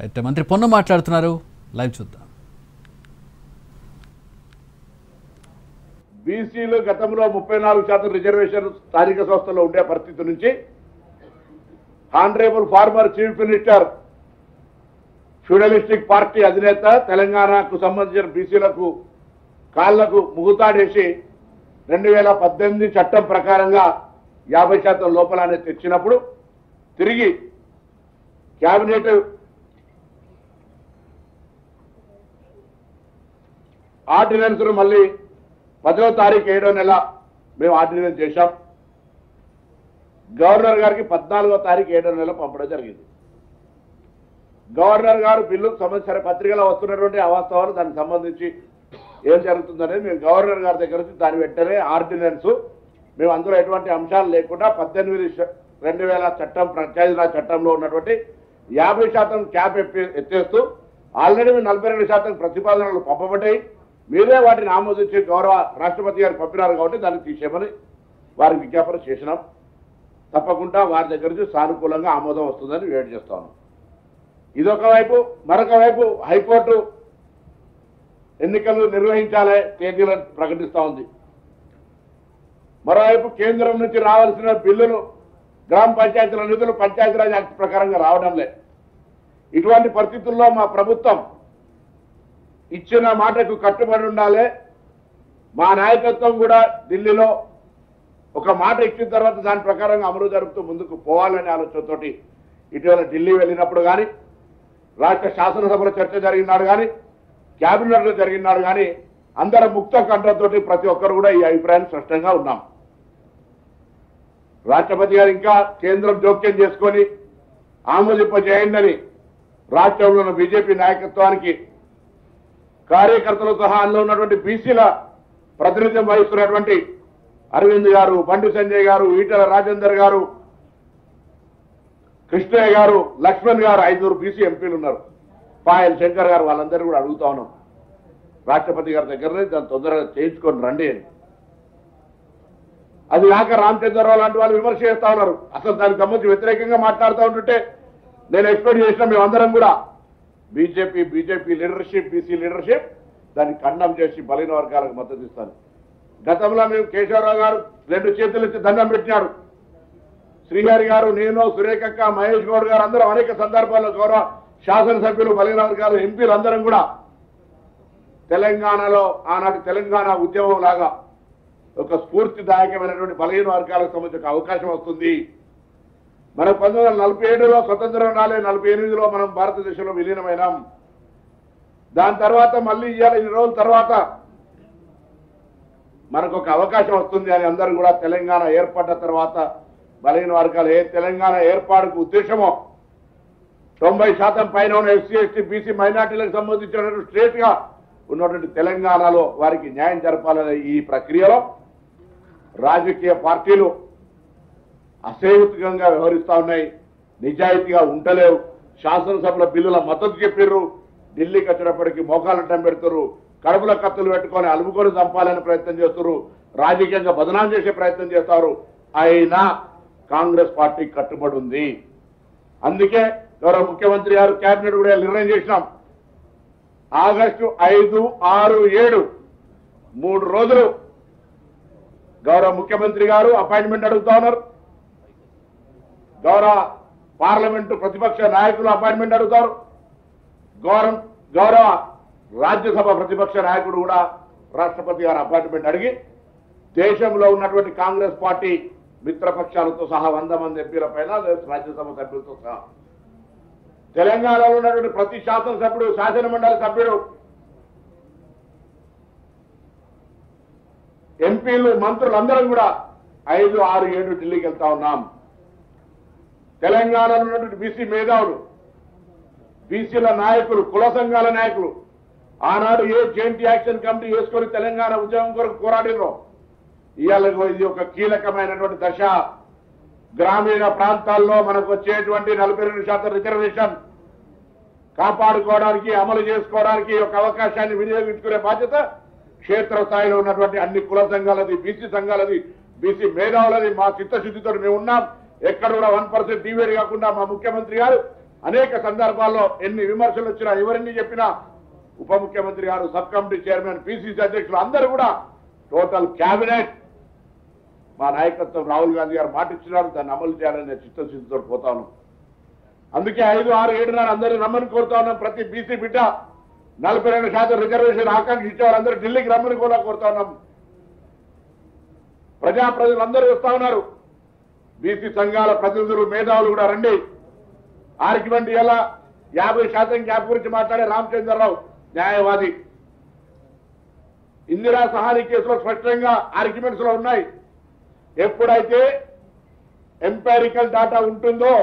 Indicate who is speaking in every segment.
Speaker 1: అయితే మంత్రి పొన్నం మాట్లాడుతున్నారు, లైవ్ చూద్దాం.
Speaker 2: బీసీలు గతంలో 34% రిజర్వేషన్ స్థానిక సంస్థల్లో ఉండే పరిస్థితి నుంచి honourable former chief minister feudalistic party అధినేత తెలంగాణకు సంబంధించిన బీసీలకు కాళ్లకు ముగుతాడేసి 2018 చట్టం ప్రకారంగా 50% లోపలనే తెచ్చినప్పుడు తిరిగి కేబినెట్ ఆర్డినెన్స్ మళ్ళీ 10వ తారీఖు 7వ నెల మేము ఆర్డినెన్స్ చేశాం. గవర్నర్ గారికి 14వ తారీఖు 7వ నెల పంపడం జరిగింది. గవర్నర్ గారు బిల్లుకు సంబంధించిన పత్రికలో వస్తున్నటువంటి అవాస్తవాలు దానికి సంబంధించి ఏం జరుగుతుందనేది మేము గవర్నర్ గారి దగ్గర నుంచి దాని వెంటనే ఆర్డినెన్స్ మేము అందులో ఎటువంటి అంశాలు లేకుండా 18/2000 చట్టం పంచాయతీరాజ్ చట్టంలో ఉన్నటువంటి 50% క్యాప్ ఎత్తేస్తూ ఆల్రెడీ 42% ప్రతిపాదనలు పంపబడ్డాయి. మీరే వాటిని ఆమోదించి గౌరవ రాష్ట్రపతి గారు పంపినారు కాబట్టి దాన్ని తీసేయమని వారికి విజ్ఞాపన చేసినాం. తప్పకుండా వారి దగ్గర నుంచి సానుకూలంగా ఆమోదం వస్తుందని వెయిట్ చేస్తాను. ఇదొక వైపు. మరొక వైపు హైకోర్టు ఎన్నికలు నిర్వహించాలే తేదీలను ప్రకటిస్తూ ఉంది. మరోవైపు కేంద్రం నుంచి రావాల్సిన బిల్లులు గ్రామ పంచాయతీల నిధులు పంచాయతీరాజ్ యాక్ట్ ప్రకారంగా రావడం లేదు. ఇటువంటి పరిస్థితుల్లో మా ప్రభుత్వం ఇచ్చిన మాటకు కట్టుబడి ఉండాలి. మా నాయకత్వం కూడా ఢిల్లీలో ఒక మాట ఇచ్చిన తర్వాత దాని ప్రకారంగా అమలు జరుపుతూ ముందుకు పోవాలనే ఆలోచనతోటి ఇటీవల ఢిల్లీ వెళ్ళినప్పుడు కానీ, రాష్ట్ర శాసనసభలో చర్చ జరిగినాడు కానీ, క్యాబినెట్లో జరిగినాడు కానీ అందరం ముక్త కంఠంతో ప్రతి ఒక్కరు కూడా ఈ అభిప్రాయం స్పష్టంగా ఉన్నాం. రాష్ట్రపతి గారు ఇంకా కేంద్రం జోక్యం చేసుకొని ఆమోదింపజేయండి రాష్ట్రంలో ఉన్న బీజేపీ నాయకత్వానికి, కార్యకర్తలు సహా అందులో ఉన్నటువంటి బీసీల ప్రాతినిధ్యం వహిస్తున్నటువంటి అరవింద్ గారు, బండి సంజయ్ గారు, ఈటల రాజేందర్ గారు, కృష్ణయ్య గారు, లక్ష్మణ్ గారు, 5 బీసీ ఎంపీలు ఉన్నారు, పాయల్ శంకర్ గారు, వాళ్ళందరూ కూడా అడుగుతా ఉన్నాం రాష్ట్రపతి గారి దగ్గరనే దాన్ని తొందరగా చేయించుకొని రండి అని. అది కాక రామచంద్రరావు లాంటి వాళ్ళు విమర్శ చేస్తా ఉన్నారు. అసలు దానికి సంబంధించి వ్యతిరేకంగా మాట్లాడుతూ ఉంటుంటే నేను ఎక్స్పెక్ట్ చేసిన మేమందరం కూడా బీజేపీ లీడర్షిప్, బీసీ లీడర్షిప్ దాన్ని ఖండం చేసి బలైన వర్గాలకు మద్దతు ఇస్తాను. గతంలో మేము కేశవరావు గారు 2 చేతులు ఇచ్చి దండం పెట్టినాడు. శ్రీహరి గారు, నేను, సురేఖక్క, మహేష్ గౌడ్ గారు అందరం అనేక సందర్భాల్లో గౌరవ శాసనసభ్యులు, బలైన వర్గాలు, ఎంపీలు అందరం కూడా తెలంగాణలో ఆనాటి తెలంగాణ ఉద్యమం లాగా ఒక స్ఫూర్తిదాయకమైనటువంటి బలహీన వర్గాలకు సంబంధించిన అవకాశం వస్తుంది. మనకు 1947లో స్వతంత్రం రాలే, 48లో మనం భారతదేశంలో విలీనమైనాం. దాని తర్వాత మళ్ళీ ఇవాళ 2 రోజుల తర్వాత మనకు ఒక అవకాశం వస్తుంది అని అందరూ కూడా తెలంగాణ ఏర్పడ్డ తర్వాత బలహీన వర్గాలు తెలంగాణ ఏర్పాటుకు ఉద్దేశమో 90% పైన ఉన్న ఎస్సీ, ఎస్టీ, బీసీ మైనార్టీలకు సంబంధించినటువంటి స్టేట్ గా ఉన్నటువంటి తెలంగాణలో వారికి న్యాయం జరపాలనే ఈ ప్రక్రియలో రాజకీయ పార్టీలు అసేహితంగా వ్యవహరిస్తూ ఉన్నాయి, నిజాయితీగా ఉండలేవు. శాసనసభలో బిల్లుల మద్దతు చెప్పారు, ఢిల్లీకి వచ్చినప్పటికీ మోకాలడ్డం పెడుతున్నారు, కడుపుల కత్తులు పెట్టుకొని అలుముకొని చంపాలని ప్రయత్నం చేస్తున్నారు, రాజకీయంగా బదనాం చేసే ప్రయత్నం చేస్తారు. అయినా కాంగ్రెస్ పార్టీ కట్టుబడి ఉంది. అందుకే గౌరవ ముఖ్యమంత్రి గారు కేబినెట్ కూడా నిర్ణయం చేసినాం. ఆగస్టు 5, 6, 7 3 రోజులు గౌరవ ముఖ్యమంత్రి గారు అపాయింట్మెంట్ అడుగుతా ఉన్నారు. గౌరవ పార్లమెంటు ప్రతిపక్ష నాయకులు అపాయింట్మెంట్ అడుగుతారు. గౌరవ రాజ్యసభ ప్రతిపక్ష నాయకుడు కూడా రాష్ట్రపతి గారు అపాయింట్మెంట్ అడిగి దేశంలో ఉన్నటువంటి కాంగ్రెస్ పార్టీ మిత్రపక్షాలతో సహా 100 మంది ఎంపీల పైన, రాజ్యసభ సభ్యులతో సహా తెలంగాణలో ఉన్నటువంటి ప్రతి శాసనసభ్యుడు, శాసనమండలి సభ్యుడు, ఎంపీలు, మంత్రులు అందరం కూడా 5, 6, 7 ఢిల్లీకి వెళ్తా ఉన్నాం. తెలంగాణలో ఉన్నటువంటి బీసీ మేధావులు, బీసీల నాయకులు, కుల సంఘాల నాయకులు ఆనాడు ఏ జాయింట్ యాక్షన్ కమిటీ వేసుకొని తెలంగాణ ఉద్యమం కొరకు పోరాడినో ఇవాళ ఇది ఒక కీలకమైనటువంటి దశ. గ్రామీణ ప్రాంతాల్లో మనకు వచ్చేటువంటి 42% రిజర్వేషన్ కాపాడుకోవడానికి, అమలు చేసుకోవడానికి ఒక అవకాశాన్ని వినియోగించుకునే బాధ్యత క్షేత్రస్థాయిలో ఉన్నటువంటి అన్ని కుల సంఘాలది, బీసీ సంఘాలది, బీసీ మేధావులది. మా చిత్తశుద్ధితో మేము ఉన్నాం. ఎక్కడ కూడా 1% డివేట్ కాకుండా మా ముఖ్యమంత్రి గారు అనేక సందర్భాల్లో ఎన్ని విమర్శలు వచ్చినా ఎవరిని చెప్పినా ఉప ముఖ్యమంత్రి గారు, సబ్ కమిటీ చైర్మన్, పిసిసి అధ్యక్షులు అందరూ కూడా టోటల్ క్యాబినెట్ మా నాయకత్వం రాహుల్ గాంధీ గారు మాట ఇచ్చినారు, దాన్ని అమలు చేయాలనే చిత్తశుద్ధితో పోతా ఉన్నాం. అందుకే 5, 6, 7 నాడు అందరినీ రమ్మని కోరుతా ఉన్నాం. ప్రతి బీసీ బిడ్డ 42% రిజర్వేషన్ ఆకాంక్షించే వాళ్ళందరూ ఢిల్లీకి రమ్మని కూడా కోరుతా ఉన్నాం. ప్రజలందరూ వస్తా ఉన్నారు. బీసీ సంఘాల ప్రతినిధులు, మేధావులు కూడా రండి. ఆర్గ్యుమెంట్ ఎలా 50% గ్యాప్ గురించి మాట్లాడే రామచంద్రరావు న్యాయవాది, ఇందిరా సహాని కేసులో స్పష్టంగా ఆర్గ్యుమెంట్స్ లో ఉన్నాయి. ఎప్పుడైతే ఎంపారికల్ డాటా ఉంటుందో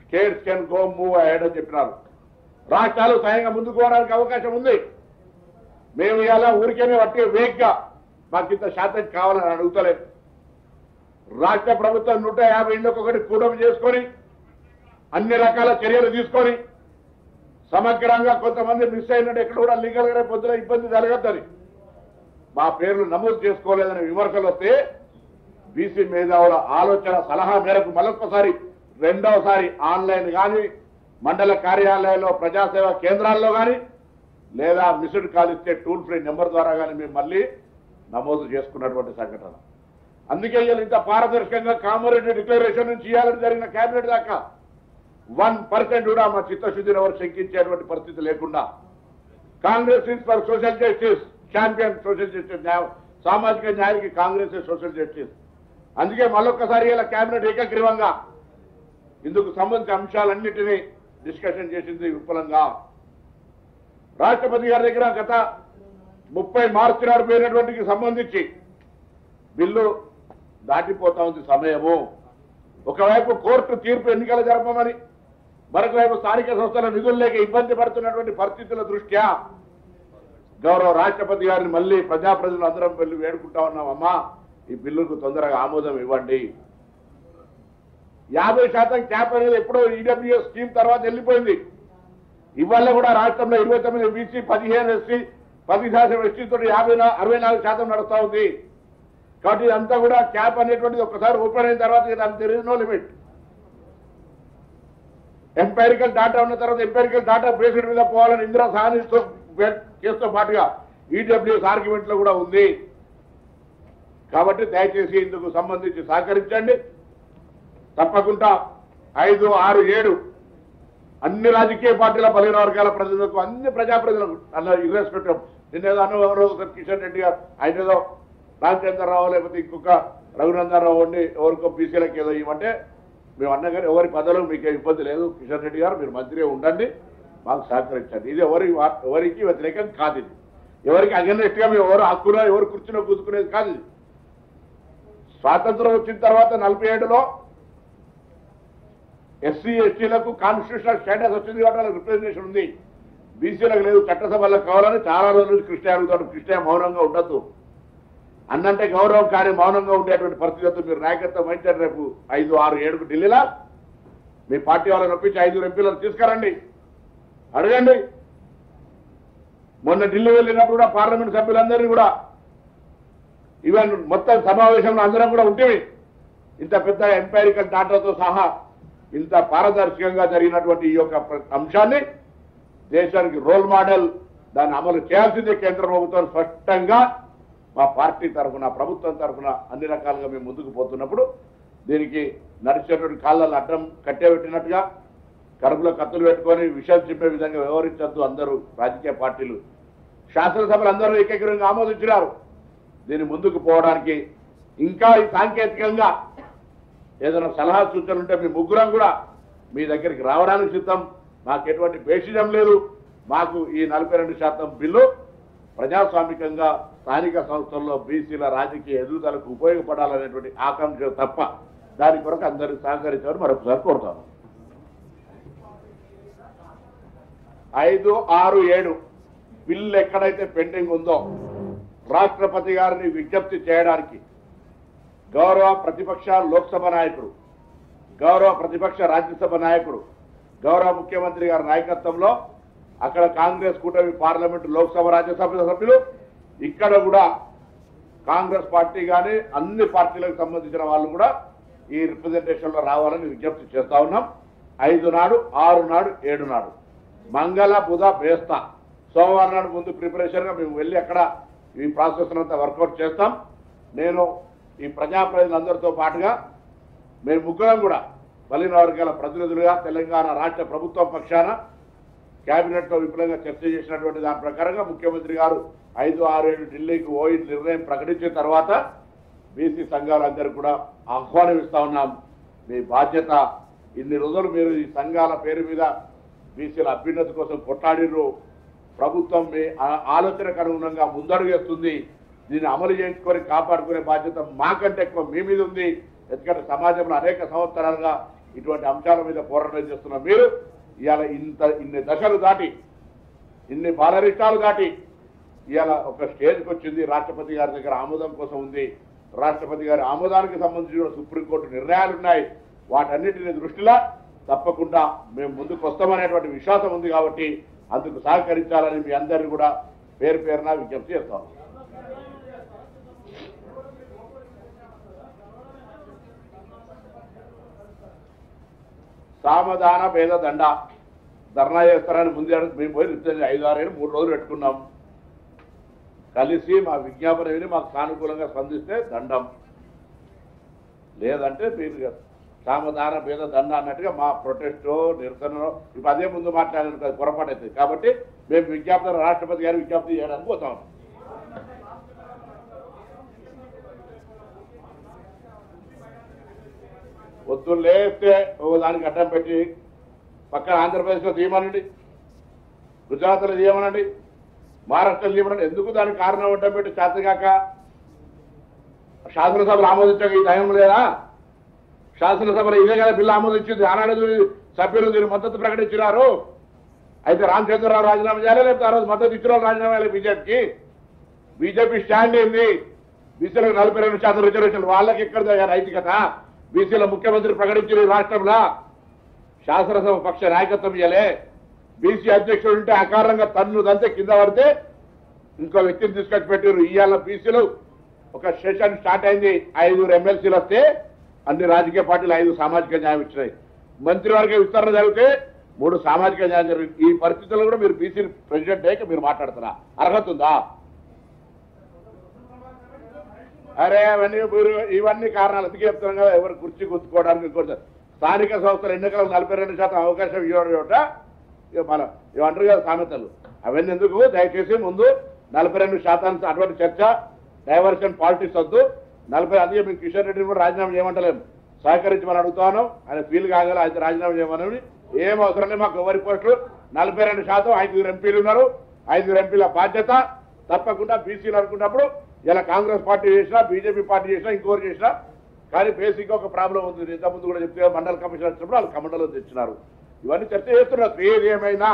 Speaker 2: states can go move ahead అని చెప్పినారు. రాష్ట్రాలు స్వయంగా ముందుకు పోవడానికి అవకాశం ఉంది. మేము ఇలా ఊరికేనే వట్టి వేగ్గా మాకు ఇంత శాతం కావాలని అడుగుతలేదు. రాష్ట్ర ప్రభుత్వం 150 ఇండ్లకొకటి కూడమి చేసుకొని అన్ని రకాల చర్యలు తీసుకొని సమగ్రంగా కొంతమంది మిస్ అయినట్టు ఎక్కడ కూడా లీగల్ గా పొద్దున ఇబ్బంది జరగద్దని మా పేర్లు నమోదు చేసుకోలేదని విమర్శలు వస్తే బీసీ మేధావుల ఆలోచన సలహా మేరకు మరొకసారి రెండవసారి ఆన్లైన్ కానీ, మండల కార్యాలయాల్లో, ప్రజాసేవా కేంద్రాల్లో కానీ, లేదా మిస్డ్ కాల్ ఇచ్చే టోల్ ఫ్రీ నెంబర్ ద్వారా కానీ మేము మళ్ళీ నమోదు చేసుకున్నటువంటి సంఘటన. అందుకే ఇంత పారదర్శకంగా కామారెడ్డి డిక్లరేషన్ నుంచి ఇవ్వాలని జరిగిన కేబినెట్ దాకా 1% కూడా మా చిత్తశుద్ధిని ఎవరు శంకించేటువంటి పరిస్థితి లేకుండా Congress is for social justice, champion social justice, సామాజిక న్యాయానికి కాంగ్రెస్ సోషల్ జస్టిస్. అందుకే మరొకసారి ఇలా కేబినెట్ ఏకగ్రీవంగా ఇందుకు సంబంధించిన అంశాలన్నింటినీ డిస్కషన్ చేసింది విపులంగా. రాష్ట్రపతి గారి దగ్గర గత 30 మార్చి నాడు పోయినటువంటికి సంబంధించి బిల్లు దాటిపోతా ఉంది సమయము. ఒకవైపు కోర్టు తీర్పు ఎన్నికలు జరపమని, మరొకవైపు స్థానిక సంస్థల నిధులు లేక ఇబ్బంది పడుతున్నటువంటి పరిస్థితుల దృష్ట్యా గౌరవ రాష్ట్రపతి గారిని మళ్ళీ ప్రజాప్రతినిధులు అందరం వెళ్ళి వేడుకుంటా ఉన్నామమ్మా, ఈ బిల్లుకు తొందరగా ఆమోదం ఇవ్వండి. 50% క్యాప్ అనేది ఎప్పుడో ఈడబ్ల్యూఎస్ స్కీమ్ తర్వాత వెళ్ళిపోయింది. ఇవాళ కూడా రాష్ట్రంలో 29 బీసీ, 15 ఎస్సీ, 10% ఎస్టీతో 64% నడుస్తా ఉంది. కాబట్టి ఇదంతా కూడా క్యాప్ అనేటువంటిది ఒకసారి ఓపెన్ అయిన తర్వాత దానికి there is no limit. Empirical data ఉన్న తర్వాత ఎంపైరికల్ డాటా బేస్డ్ మీద పోవాలని ఇందిరా సహాని కేసుతో పాటుగా ఈడబ్ల్యూఎస్ ఆర్గ్యుమెంట్ లో కూడా ఉంది. కాబట్టి దయచేసి ఇందుకు సంబంధించి సహకరించండి. తప్పకుండా 5, 6, 7 అన్ని రాజకీయ పార్టీల 15 వర్గాల ప్రజలకు, అన్ని ప్రజాప్రతినిధులకు అన్న ఇర్రెస్పెక్టివ్. నిన్నేదో ఎవరో కిషన్ రెడ్డి గారు, ఆయన ఏదో రామచంద్రరావు లేకపోతే ఇంకొక రఘునందనరావు ఉండి ఎవరికో బీసీలకు ఏదో ఇవ్వమంటే మేము అన్నా కానీ ఎవరి పదవులకు మీకు ఇబ్బంది లేదు. కిషన్ రెడ్డి గారు మీరు మంత్రిగా ఉండండి, మాకు సహకరించండి. ఇది ఎవరికి వ్యతిరేకం కాదు. ఇది ఎవరికి అగెన్స్ట్ గా మేము ఎవరు హక్కులో ఎవరు కూర్చునో కూర్చుకునేది కాదు. ఇది స్వాతంత్రం వచ్చిన తర్వాత 47లో ఎస్సీ ఎస్టీలకు కాన్స్టిట్యూషనల్ స్టేటస్ వచ్చింది కాబట్టి వాళ్ళకి రిప్రజెంటేషన్ ఉంది. బీసీలకు లేదు. చట్టసభలకు కావాలని చాలా రోజులు కృష్ణ అడుగుతాడు. కృష్ణ మౌనంగా ఉండద్దు అన్నంటే గౌరవం కానీ మౌనంగా ఉండేటువంటి పరిస్థితులతో మీరు నాయకత్వం వహించండి. రేపు 5, 6, 7 ఢిల్లీలో మీ పార్టీ వాళ్ళని ఒప్పించి 5 ఎంపీలను తీసుకురండి, అడగండి. మొన్న ఢిల్లీ వెళ్ళినప్పుడు కూడా పార్లమెంట్ సభ్యులందరినీ కూడా ఈవెన్ మొత్తం సమావేశంలో అందరం కూడా ఉంటే ఇంత పెద్ద ఎంపైరికల్ డాటాతో సహా ఇంత పారదర్శకంగా జరిగినటువంటి ఈ యొక్క అంశాన్ని దేశానికి రోల్ మోడల్, దాన్ని అమలు చేయాల్సిందే కేంద్ర ప్రభుత్వం స్పష్టంగా మా పార్టీ తరఫున, ప్రభుత్వం తరఫున అన్ని రకాలుగా మేము ముందుకు పోతున్నప్పుడు దీనికి నడిచేటువంటి కాళ్ళను అడ్డం కట్టేబెట్టినట్టుగా కడుపులో కత్తులు పెట్టుకొని విషయం చెప్పే విధంగా వ్యవహరించద్దు. అందరూ రాజకీయ పార్టీలు, శాసనసభలు అందరూ ఏకగ్రీవంగా ఆమోదించినారు. దీన్ని ముందుకు పోవడానికి ఇంకా ఈ సాంకేతికంగా ఏదైనా సలహా సూచనలు ఉంటే మీ ముగ్గురం కూడా మీ దగ్గరికి రావడానికి సిద్ధం. మాకు ఎటువంటి భేషజం లేదు. మాకు ఈ 42% బిల్లు ప్రజాస్వామికంగా స్థానిక సంస్థల్లో బీసీల రాజకీయ ఎదుగుదలకు ఉపయోగపడాలనేటువంటి ఆకాంక్ష తప్ప దాని కొరకు అందరూ సహకరించాలని మరొకసారి కోరుతాను. 5, 6, 7 బిల్లు ఎక్కడైతే పెండింగ్ ఉందో రాష్ట్రపతి గారిని విజ్ఞప్తి చేయడానికి గౌరవ ప్రతిపక్ష లోక్సభ నాయకుడు, గౌరవ ప్రతిపక్ష రాజ్యసభ నాయకుడు, గౌరవ ముఖ్యమంత్రి గారి నాయకత్వంలో అక్కడ కాంగ్రెస్ కూటమి పార్లమెంటు, లోక్సభ, రాజ్యసభ సభ్యులు, ఇక్కడ కూడా కాంగ్రెస్ పార్టీ కానీ అన్ని పార్టీలకు సంబంధించిన వాళ్ళు కూడా ఈ రిప్రజెంటేషన్ లో రావాలని విజ్ఞప్తి చేస్తా ఉన్నాం. 5 నాడు 6 నాడు 7 నాడు మంగళ బుధ బేస్తా సోమవారం నాడు ముందు ప్రిపరేషన్గా మేము వెళ్ళి అక్కడ ఈ ప్రాసెస్ అంతా వర్కౌట్ చేస్తాం. నేను ఈ ప్రజాప్రతినిధులందరితో పాటుగా మేము ముగ్గురం కూడా బలిన వర్గాల ప్రతినిధులుగా తెలంగాణ రాష్ట్ర ప్రభుత్వం పక్షాన కేబినెట్లో విపులంగా చర్చ చేసినటువంటి దాని ప్రకారంగా ముఖ్యమంత్రి గారు 5, 6, 7 ఢిల్లీకి పోయి నిర్ణయం ప్రకటించిన తర్వాత బీసీ సంఘాలందరూ కూడా ఆహ్వానం ఇస్తా ఉన్నాం. మీ బాధ్యత, ఇన్ని రోజులు మీరు ఈ సంఘాల పేరు మీద బీసీల అభ్యున్నతి కోసం కొట్లాడిర్రు. ప్రభుత్వం మీ ఆలోచనకు అనుగుణంగా ముందడుగేస్తుంది. దీన్ని అమలు చేసుకొని కాపాడుకునే బాధ్యత మాకంటే ఎక్కువ మీ మీద ఉంది. ఎందుకంటే సమాజంలో అనేక సంవత్సరాలుగా ఇటువంటి అంశాల మీద పోరాటం చేస్తున్న మీరు ఇవాళ ఇన్ని దశలు దాటి, ఇన్ని బాలరిష్టాలు దాటి ఇవాళ ఒక స్టేజ్కి వచ్చింది. రాష్ట్రపతి గారి దగ్గర ఆమోదం కోసం ఉంది. రాష్ట్రపతి గారి ఆమోదానికి సంబంధించిన సుప్రీంకోర్టు నిర్ణయాలు ఉన్నాయి. వాటన్నిటిని దృష్టిలో తప్పకుండా మేము ముందుకు వస్తామనేటువంటి విశ్వాసం ఉంది. కాబట్టి అందుకు సహకరించాలని మీ అందరినీ కూడా పేరు పేరున విజ్ఞప్తి చేస్తాం. సామధాన భేద దండ ధర్నా చేస్తారని ముందే మేము పోయి 5, 6 ఏళ్ళు 3 రోజులు పెట్టుకున్నాం. కలిసి మా విజ్ఞాపన విని మాకు సానుకూలంగా స్పందిస్తే దండం, లేదంటే మీరు సామధాన భేద దండ అన్నట్టుగా మా ప్రొటెస్టో నిరసనలో ఇప్పుడు అదే ముందు మాట్లాడేది పొరపాటు అవుతుంది. కాబట్టి మేము విజ్ఞాపన రాష్ట్రపతి గారు విజ్ఞప్తి చేయడానికి పోతాం. పొద్దున్న లేస్తే దానికి అడ్డం పెట్టి పక్కన ఆంధ్రప్రదేశ్లో తీయమనండి, గుజరాత్లో తీయమనండి, మహారాష్ట్రలో తీయమనండి. ఎందుకు దానికి కారణం అడ్డం పెట్టి చేతగాక శాసనసభలు ఆమోదించక ఈ టైం లేదా? శాసనసభలో ఇదే కదా బిల్లు ఆమోదించింది. ఆనాడు సభ్యులు దీనికి మద్దతు ప్రకటించినారు. అయితే రామచంద్రరావు రాజీనామా చేయాలి, లేకపోతే ఆ రోజు మద్దతు ఇచ్చిన రాజీనామా చేయాలి. బీజేపీ స్టాండ్ ఏంది? బీసీలకు 42% రిజర్వేషన్ వాళ్ళకి ఎక్కడ నైతికత? బీసీల ముఖ్యమంత్రి ప్రకటించిన రాష్ట్రంలో శాసనసభ పక్ష నాయకత్వం ఇయ్యలే. బీసీ అధ్యక్షుడు ఉంటే అకారణంగా దంతే కింద పడితే ఇంకో వ్యక్తిని తీసుకొచ్చి పెట్టారు. ఇవాళ బీసీలు ఒక సెషన్ స్టార్ట్ అయింది. 5 ఎమ్మెల్సీలు వస్తే అన్ని రాజకీయ పార్టీలు 5 సామాజిక న్యాయం ఇచ్చినాయి. మంత్రివర్గ విస్తరణ జరిగితే 3 సామాజిక న్యాయం జరిగింది. ఈ పరిస్థితుల్లో కూడా మీరు బీసీ ప్రెసిడెంట్ అయ్యాక మీరు మాట్లాడుతున్నా అర్హత ఉందా? అరే ఇవన్నీ కారణాలు ఎందుకు చెప్తున్నాం కదా, ఎవరు కుర్చీ గుర్తుకోవడానికి ఇంకోటి. స్థానిక సంస్థల ఎన్నికలకు 42% అవకాశం ఇవ్వడం చోట మన ఇవంటారు కదా సామెతలు, అవన్నీ ఎందుకు? దయచేసి ముందు 42% అటువంటి చర్చ, డైవర్షన్ పాలిటిక్స్ వద్దు. 40 అందుకే మేము కిషన్ రెడ్డిని కూడా రాజీనామా చేయమంటలేము, సహకరించమని అడుగుతాను. ఆయన ఫీల్ కాగల అయితే రాజీనామా చేయమని ఏం అవసరం లేదు. మాకు ఎవరి పోస్టులు 42%, 5 ఎంపీలు ఉన్నారు. 5 ఎంపీల బాధ్యత తప్పకుండా బీసీలు అనుకున్నప్పుడు ఇలా కాంగ్రెస్ పార్టీ చేసినా, బీజేపీ పార్టీ చేసినా, ఇంకోరు చేసినా కానీ బేసిక్గా ఒక ప్రాబ్లం ఉంది. ఇంతకుముందు కూడా చెప్తే మండల కమిషన్ వచ్చినప్పుడు వాళ్ళు కమండలో తెచ్చినారు. ఇవన్నీ చర్చ చేస్తున్నారు. ఏది ఏమైనా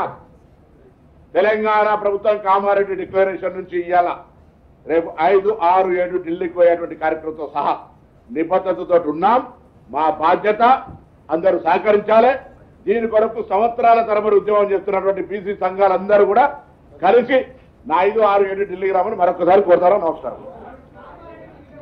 Speaker 2: తెలంగాణ ప్రభుత్వం కామారెడ్డి డిక్లరేషన్ నుంచి ఇవాళ రేపు 5, 6, 7 ఢిల్లీకి పోయేటువంటి కార్యక్రమంతో సహా నిబద్ధతతో ఉన్నాం. మా బాధ్యత అందరూ సహకరించాలి. దీని కొరకు సంవత్సరాల తరబడి ఉద్యమం చేస్తున్నటువంటి బీసీ సంఘాలందరూ కూడా కలిసి 5, 6, 7 ఢిల్లీకి రామని మరొకసారి కోరుతారు. నమస్కారం.